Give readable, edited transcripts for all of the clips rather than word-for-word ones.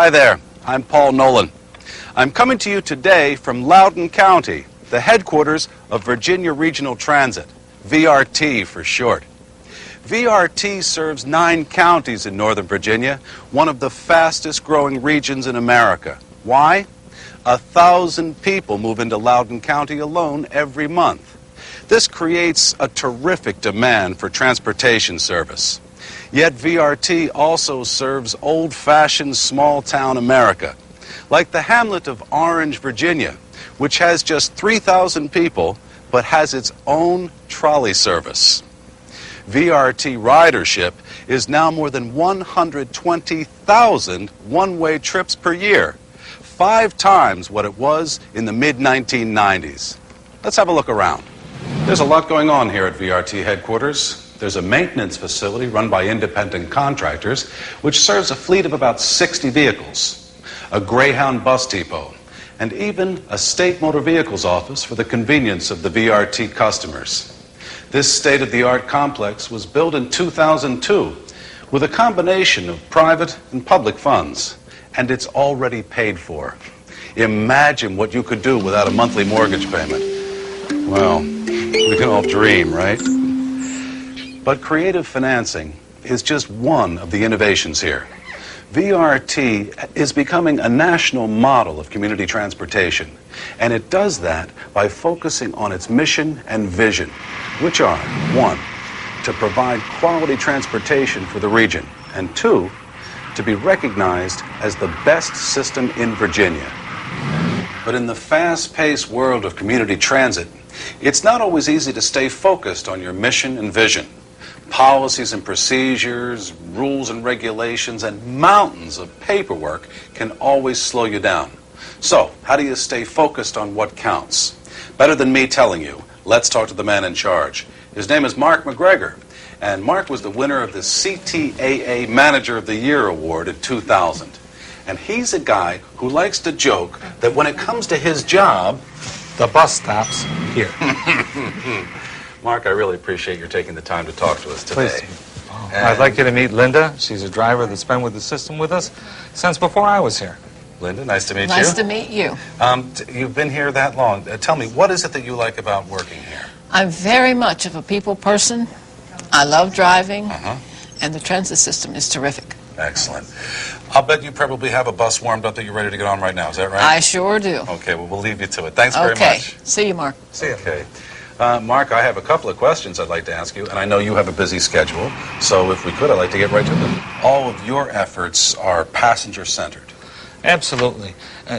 Hi there, I'm Paul Nolan. I'm coming to you today from Loudoun County, the headquarters of Virginia Regional Transit, VRT for short. VRT serves 9 counties in Northern Virginia, one of the fastest growing regions in America. Why? 1,000 people move into Loudoun County alone every month. This creates a terrific demand for transportation service. Yet VRT also serves old-fashioned small-town America, like the hamlet of Orange, Virginia, which has just 3,000 people but has its own trolley service. VRT ridership is now more than 120,000 one-way trips per year, 5 times what it was in the mid-1990s. Let's have a look around. There's a lot going on here at VRT headquarters. There's a maintenance facility run by independent contractors, which serves a fleet of about 60 vehicles, a Greyhound bus depot, and even a state motor vehicles office for the convenience of the VRT customers. This state-of-the-art complex was built in 2002 with a combination of private and public funds, and it's already paid for. Imagine what you could do without a monthly mortgage payment. Well, we can all dream, right? But creative financing is just one of the innovations here. VRT is becoming a national model of community transportation, and it does that by focusing on its mission and vision, which are, 1, to provide quality transportation for the region, and 2, to be recognized as the best system in Virginia. But in the fast-paced world of community transit, it's not always easy to stay focused on your mission and vision. Policies and procedures, rules and regulations, and mountains of paperwork can always slow you down. So, how do you stay focused on what counts? Better than me telling you, let's talk to the man in charge. His name is Mark McGregor, and Mark was the winner of the CTAA Manager of the Year Award in 2000. And he's a guy who likes to joke that when it comes to his job, the bus stops here. Mark, I really appreciate your taking the time to talk to us today. Please. I'd like you to meet Linda. She's a driver that's been with the system with us since before I was here. Linda, nice to meet you. Nice to meet you. You've been here that long. Tell me, what is it that you like about working here? I'm very much of a people person. I love driving, and the transit system is terrific. Excellent. I'll bet you probably have a bus warmed up that you're ready to get on right now. Is that right? I sure do. Okay, well, we'll leave you to it. Thanks very much. See you, Mark. See you. Okay. Mark, I have a couple of questions I'd like to ask you, and I know you have a busy schedule, so if we could, I'd like to get right to them. All of your efforts are passenger-centered. Absolutely.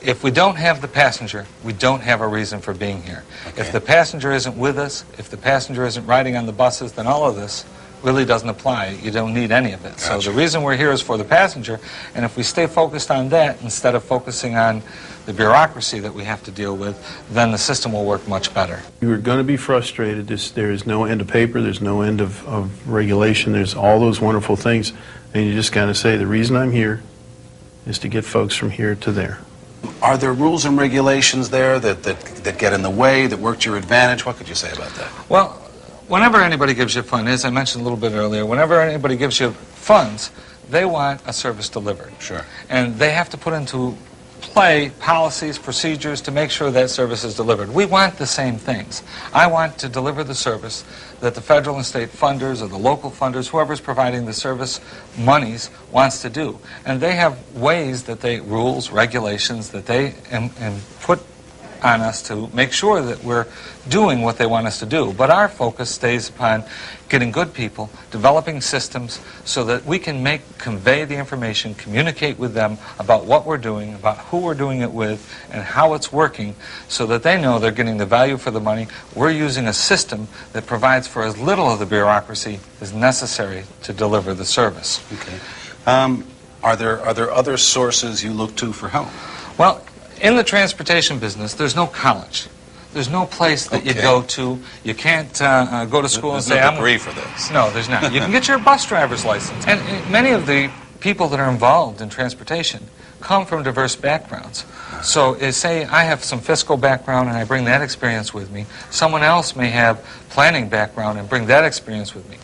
If we don't have the passenger, we don't have a reason for being here. Okay. If the passenger isn't with us, if the passenger isn't riding on the buses, then all of this really doesn't apply. You don't need any of it. Gotcha. So the reason we're here is for the passenger, and if we stay focused on that instead of focusing on the bureaucracy that we have to deal with, then the system will work much better. You're going to be frustrated. There is no end of paper, there's no end of regulation, there's all those wonderful things, and you just got to say, the reason I'm here is to get folks from here to there. Are there rules and regulations there that get in the way, that work to your advantage? What could you say about that? Well, whenever anybody gives you funds, as I mentioned a little bit earlier, whenever anybody gives you funds, they want a service delivered. Sure. And they have to put into play policies, procedures to make sure that service is delivered. We want the same things. I want to deliver the service that the federal and state funders or the local funders, whoever's providing the service monies, wants to do. And they have ways that rules, regulations that they put on us to make sure that we're doing what they want us to do. But our focus stays upon getting good people, developing systems so that we can convey the information, communicate with them about what we're doing, about who we're doing it with, and how it's working, so that they know they're getting the value for the money. We're using a system that provides for as little of the bureaucracy as necessary to deliver the service. Okay. Are there other sources you look to for help? Well, in the transportation business, there's no college. There's no place that you go to. You can't go to school and say, there's no degree for this. No, there's not. You can get your bus driver's license. And many of the people that are involved in transportation come from diverse backgrounds. So say I have some fiscal background and I bring that experience with me. Someone else may have planning background and bring that experience with me.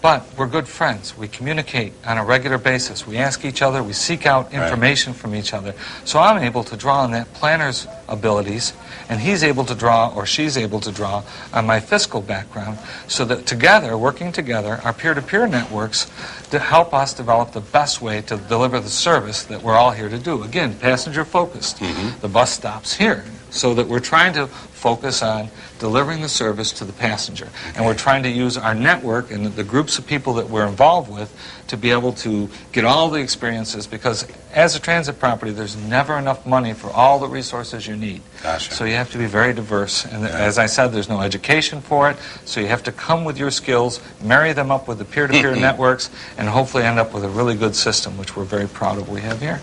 But we're good friends. We communicate on a regular basis. We ask each other. We seek out information from each other. So I'm able to draw on that planner's abilities, and he's able to draw, or she's able to draw, on my fiscal background, so that together, working together, our peer-to-peer networks to help us develop the best way to deliver the service that we're all here to do. Again, passenger-focused. The bus stops here, so that we're trying to focus on delivering the service to the passenger. And we're trying to use our network and the groups of people that we're involved with to be able to get all the experiences, because as a transit property, there's never enough money for all the resources you need. Gotcha. So you have to be very diverse. And as I said, there's no education for it. So you have to come with your skills, marry them up with the peer-to-peer networks, and hopefully end up with a really good system, which we're very proud of we have here.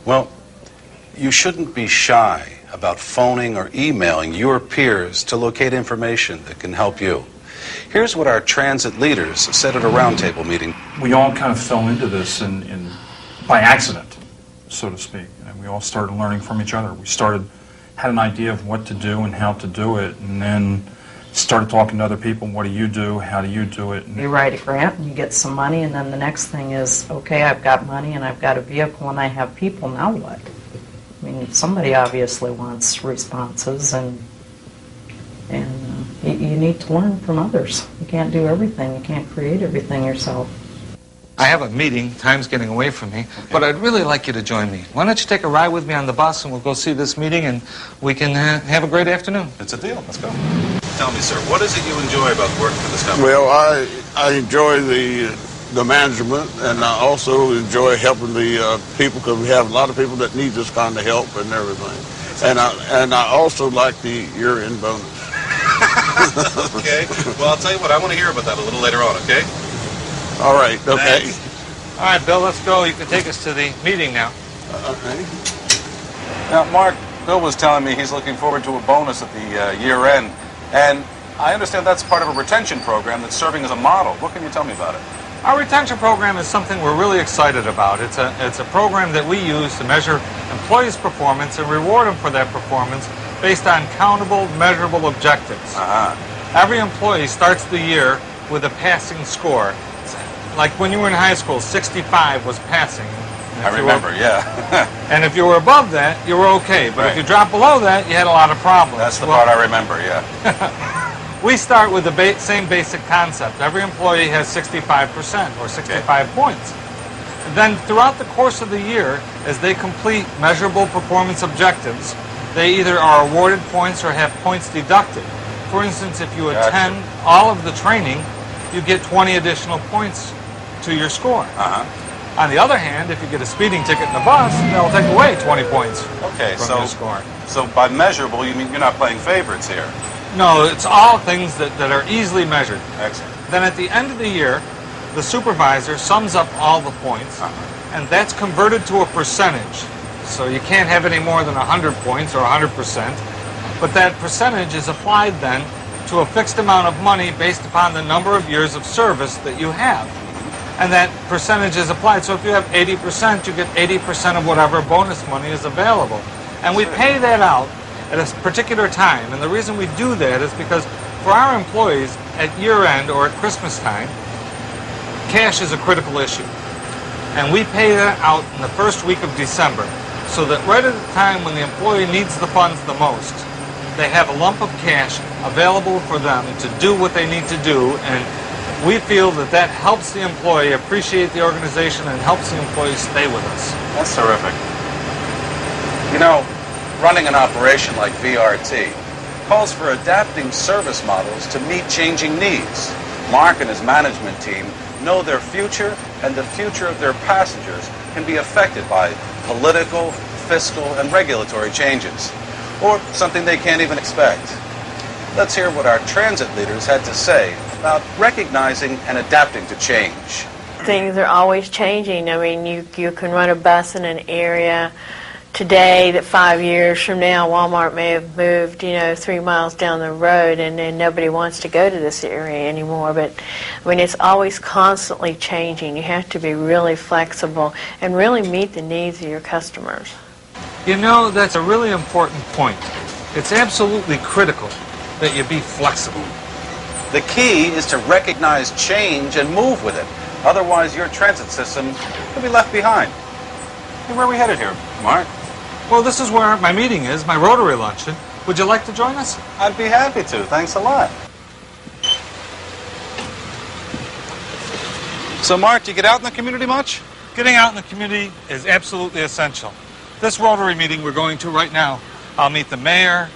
Well, you shouldn't be shy about phoning or emailing your peers to locate information that can help you. Here's what our transit leaders said at a roundtable meeting. We all kind of fell into this by accident, so to speak. And we all started learning from each other. We had an idea of what to do and how to do it, and then started talking to other people. What do you do? How do you do it? You write a grant and you get some money, and then the next thing is, okay, I've got money and I've got a vehicle and I have people, now what? I mean, somebody obviously wants responses, and you need to learn from others. You can't do everything. You can't create everything yourself. I have a meeting. Time's getting away from me. But I'd really like you to join me. Why don't you take a ride with me on the bus, and we'll go see this meeting, and we can have a great afternoon. It's a deal. Let's go. Tell me, sir, what is it you enjoy about working for this company? Well, I enjoy the management, and I also enjoy helping the people, because we have a lot of people that need this kind of help and everything. And I also like the year-end bonus. Okay. Well, I'll tell you what, I want to hear about that a little later on, okay? All right, okay. Thanks. All right, Bill, let's go. You can take us to the meeting now. Okay. Now, Mark, Bill was telling me he's looking forward to a bonus at the year end, and I understand that's part of a retention program that's serving as a model. What can you tell me about it? Our retention program is something we're really excited about. It's a program that we use to measure employees' performance and reward them for that performance based on countable, measurable objectives. Every employee starts the year with a passing score. Like when you were in high school, 65 was passing. I remember, yeah. And if you were above that, you were okay. But if you dropped below that, you had a lot of problems. That's the part I remember, yeah. We start with the same basic concept. Every employee has 65% or 65 points. And then throughout the course of the year, as they complete measurable performance objectives, they either are awarded points or have points deducted. For instance, if you attend all of the training, you get 20 additional points to your score. On the other hand, if you get a speeding ticket in the bus, they'll take away 20 points from your score. So by measurable, you mean you're not playing favorites here? No, it's all things that are easily measured. Excellent. Then at the end of the year, the supervisor sums up all the points, and that's converted to a percentage. So you can't have any more than 100 points or 100%, but that percentage is applied then to a fixed amount of money based upon the number of years of service that you have. And that percentage is applied. So if you have 80%, you get 80% of whatever bonus money is available. And we pay that out at a particular time. And the reason we do that is because for our employees at year end or at Christmas time, cash is a critical issue. And we pay that out in the first week of December, so that right at the time when the employee needs the funds the most, they have a lump of cash available for them to do what they need to do. And we feel that that helps the employee appreciate the organization and helps the employee stay with us. That's terrific. You know, running an operation like VRT calls for adapting service models to meet changing needs. Mark and his management team know their future and the future of their passengers can be affected by political, fiscal, and regulatory changes, or something they can't even expect. Let's hear what our transit leaders had to say about recognizing and adapting to change. Things are always changing. I mean, you can run a bus in an area today that 5 years from now Walmart may have moved, 3 miles down the road, and then nobody wants to go to this area anymore. But I mean, it's always constantly changing. You have to be really flexible and really meet the needs of your customers. That's a really important point. It's absolutely critical that you be flexible. The key is to recognize change and move with it. Otherwise, your transit system could be left behind. Hey, where are we headed here, Mark? Well, this is where my meeting is, my Rotary luncheon. Would you like to join us? I'd be happy to. Thanks a lot. So, Mark, do you get out in the community much? Getting out in the community is absolutely essential. This Rotary meeting we're going to right now, I'll meet the mayor,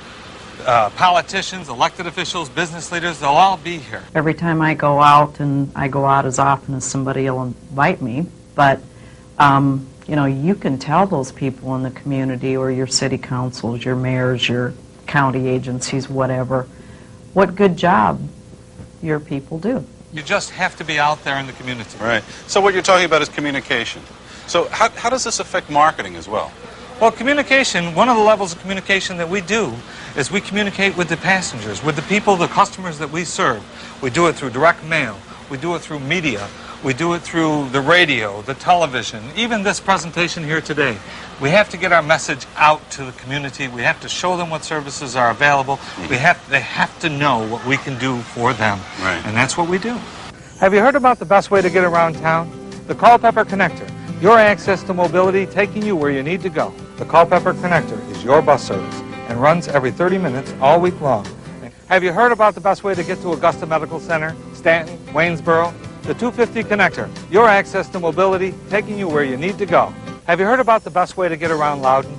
politicians, elected officials, business leaders, they'll all be here. Every time I go out, and I go out as often as somebody will invite me, but you know, you can tell those people in the community, or your city councils, your mayors, your county agencies, whatever, what good job your people do. You just have to be out there in the community. Right. So what you're talking about is communication. So how does this affect marketing as well? Well, communication, one of the levels of communication that we do is we communicate with the passengers, with the people, the customers that we serve. We do it through direct mail. We do it through media. We do it through the radio, the television, even this presentation here today. We have to get our message out to the community. We have to show them what services are available. They have to know what we can do for them. Right. And that's what we do. Have you heard about the best way to get around town? The Culpeper Connector. Your access to mobility taking you where you need to go. The Culpeper Connector is your bus service and runs every 30 minutes all week long. Have you heard about the best way to get to Augusta Medical Center, Stanton, Waynesboro? The 250 Connector, your access to mobility taking you where you need to go. Have you heard about the best way to get around Loudon?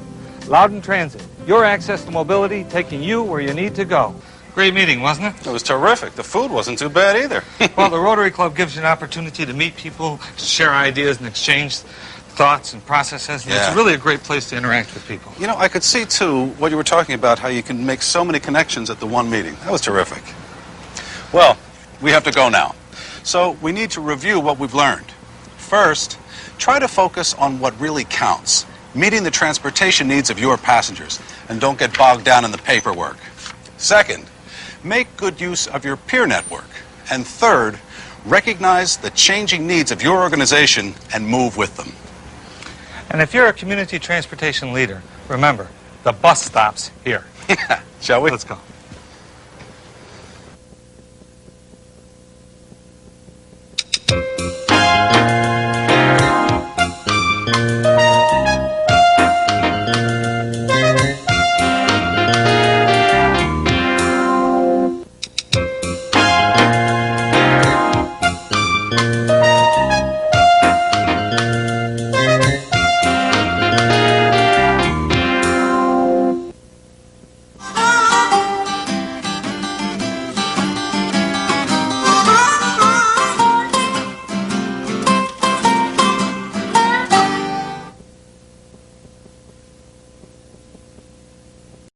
Loudon Transit, your access to mobility taking you where you need to go. Great meeting, wasn't it? It was terrific. The food wasn't too bad either. Well, the Rotary Club gives you an opportunity to meet people, share ideas, and exchange thoughts and processes. And Yeah. It's really a great place to interact with people. You know, I could see, too, what you were talking about, how you can make so many connections at the one meeting. That was terrific. Well, we have to go now. So we need to review what we've learned. First, try to focus on what really counts, meeting the transportation needs of your passengers, and don't get bogged down in the paperwork. Second, make good use of your peer network. And third, recognize the changing needs of your organization and move with them. And if you're a community transportation leader, remember, the bus stops here. Shall we? Let's go.